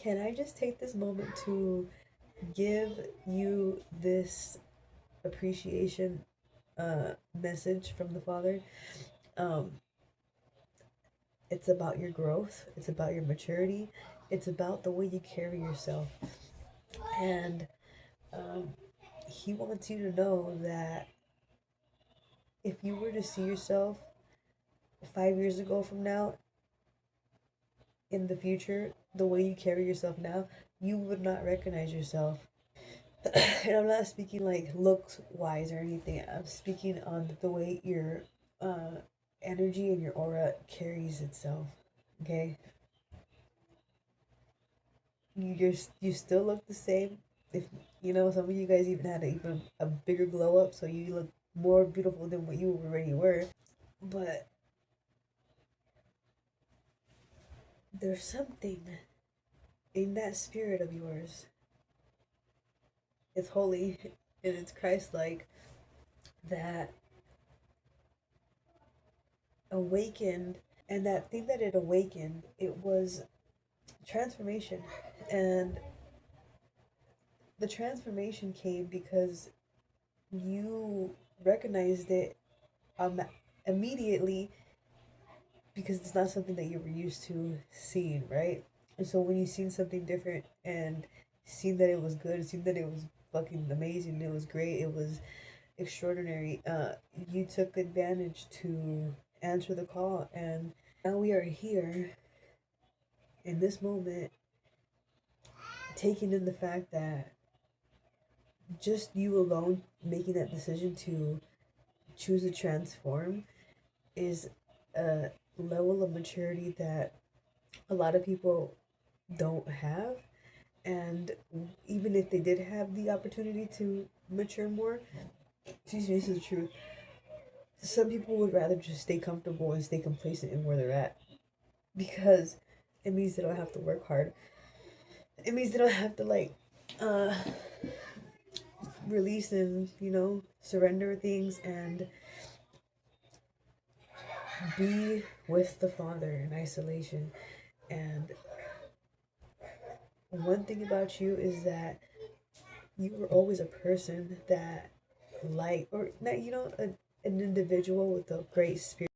can I just take this moment to give you this appreciation message from the Father? Um, it's about your growth, it's about your maturity, it's about the way you carry yourself. And um, He wants you to know that if you were to see yourself 5 years ago from now in the future, the way you carry yourself now, you would not recognize yourself. And I'm not speaking like looks wise or anything. I'm speaking on the way your uh, energy and your aura carries itself. Okay, you still look the same. If some of you guys even had even a bigger glow up, so you look more beautiful than what you already were. But there's something in that spirit of yours. It's holy and it's Christ-like that awakened, and that thing that it awakened, it was transformation. And the transformation came because you recognized it um, immediately, because it's not something that you were used to seeing, right? And so when you seen something different and seen that it was good, seen that it was fucking amazing, it was great, it was extraordinary, you took advantage to answer the call. And now we are here in this moment, taking in the fact that just you alone making that decision to choose to transform is a level of maturity that a lot of people don't have. And even if they did have the opportunity to mature more, excuse me, this is the truth. Some people would rather just stay comfortable and stay complacent in where they're at, because it means they don't have to work hard. It means they don't have to uh release and surrender things and be with the Father in isolation. And one thing about you is that you were always a person that, or not, an individual with a great spirit,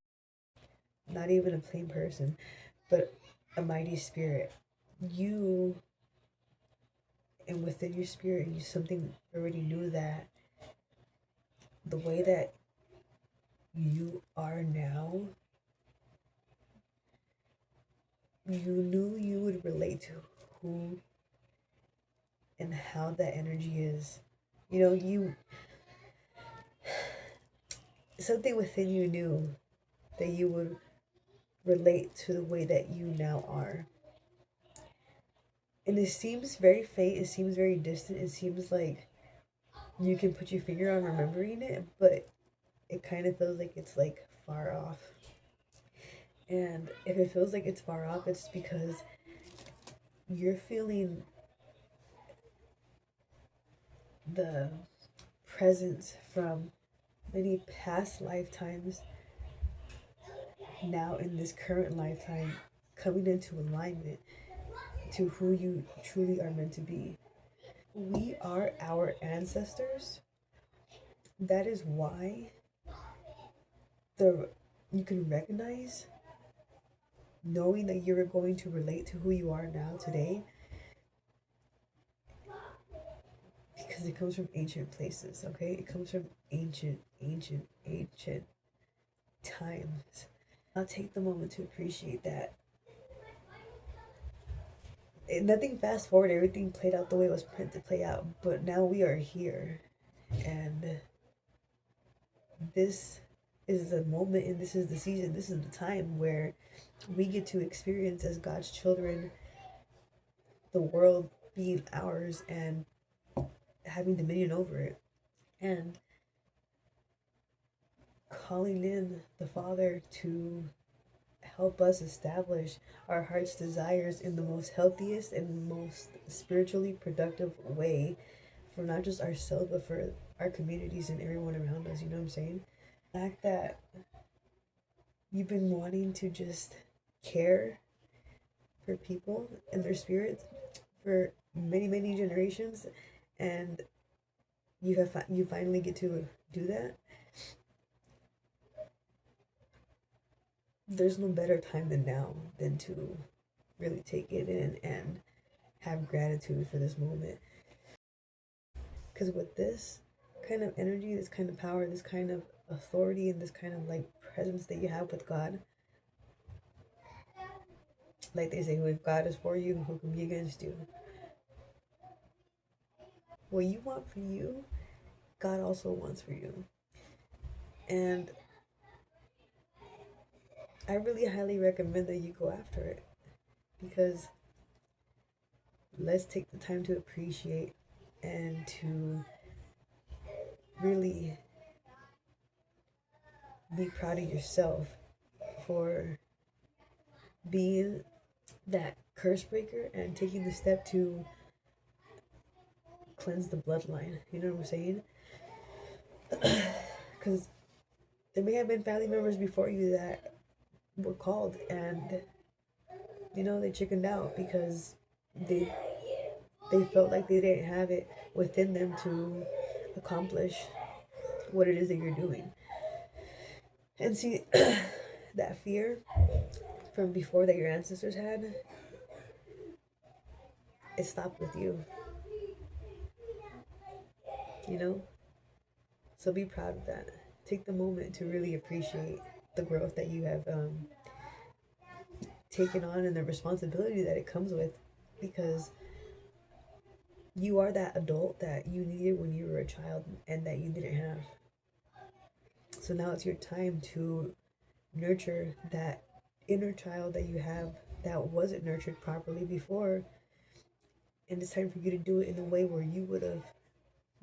not even a plain person, but a mighty spirit. You, and within your spirit, you something already knew that the way that you are now, you knew you would relate to who and how that energy is. You, something within you knew that you would relate to the way that you now are. And it seems very faint, it seems very distant, it seems like you can put your finger on remembering it, but it kind of feels like it's like far off. And if it feels like it's far off, it's because you're feeling the presence from many past lifetimes now in this current lifetime coming into alignment to who you truly are meant to be. We are our ancestors. That is why the you can recognize, knowing that you're going to relate to who you are now today, because it comes from ancient places. Okay, it comes from ancient times. I'll take the moment to appreciate that. Nothing fast forward, everything played out the way it was meant to play out, but now we are here. And this is the moment, and this is the season, this is the time where we get to experience, as God's children, the world being ours and having dominion over it, and calling in the Father to help us establish our heart's desires in the most healthiest and most spiritually productive way, for not just ourselves but for our communities and everyone around us. You know what I'm saying? The fact that you've been wanting to just care for people and their spirits, for many, many generations, and you finally get to do that. There's no better time than now than to really take it in and have gratitude for this moment. Because with this kind of energy, this kind of power, this kind of authority, and this kind of like presence that you have with God, like they say, if God is for you, who can be against you? What you want for you, God also wants for you. And I really highly recommend that you go after it, because let's take the time to appreciate and to really be proud of yourself for being that curse breaker and taking the step to cleanse the bloodline. You know what I'm saying? Because there may have been family members before you that were called, and they chickened out because they they felt like they didn't have it within them to accomplish what it is that you're doing. And see, that fear from before that your ancestors had, it stopped with you, you know? So be proud of that. Take the moment to really appreciate the growth that you have taken on and the responsibility that it comes with, because you are that adult that you needed when you were a child and that you didn't have. So now it's your time to nurture that inner child that you have that wasn't nurtured properly before. And it's time for you to do it in a way where you would have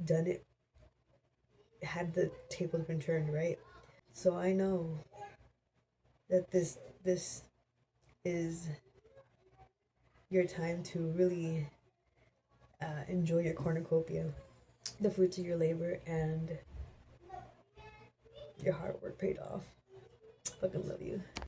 done it had the tables been turned, right? So I know that this is your time to really enjoy your cornucopia, the fruits of your labor, and your hard work paid off. Fucking love you.